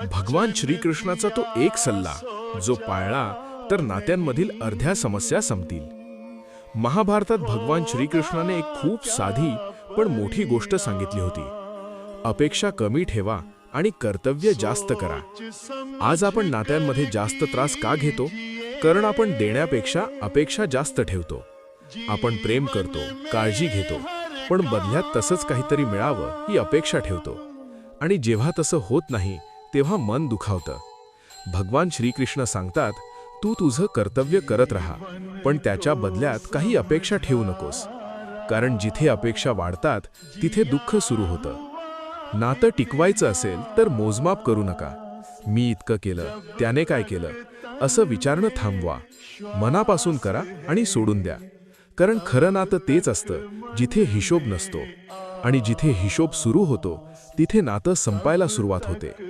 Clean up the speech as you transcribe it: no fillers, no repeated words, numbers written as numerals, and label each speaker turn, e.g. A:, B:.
A: भगवान श्रीकृष्णाचा तो एक सल्ला जो पाळला तर नात्यांमधील अर्ध्या समस्या संपतील. महाभारतात भगवान श्रीकृष्णाने एक खूप साधी पण मोठी गोष्ट सांगितली होती. अपेक्षा कमी ठेवा आणि कर्तव्य जास्त करा. आज आपण नात्यांमध्ये जास्त त्रास का घेतो? कारण आपण देण्यापेक्षा अपेक्षा जास्त ठेवतो. आपण प्रेम करतो, काळजी घेतो, पण बदल्यात तसंच काहीतरी मिळावं ही अपेक्षा ठेवतो. आणि जेव्हा तसं होत नाही तेव्हा मन दुखावतं. भगवान श्रीकृष्ण सांगतात, तू तुझं कर्तव्य करत राहा, पण त्याच्या बदल्यात काही अपेक्षा ठेवू नकोस. कारण जिथे अपेक्षा वाढतात तिथे दुःख सुरू होतं. नातं टिकवायचं असेल तर मोजमाप करू नका. मी इतकं केलं, त्याने काय केलं, असं विचारणं थांबवा. मनापासून करा आणि सोडून द्या. कारण खरं नातं तेच असतं जिथे हिशोब नसतो. आणि जिथे हिशोब सुरू होतो तिथे नातं संपायला सुरुवात होते.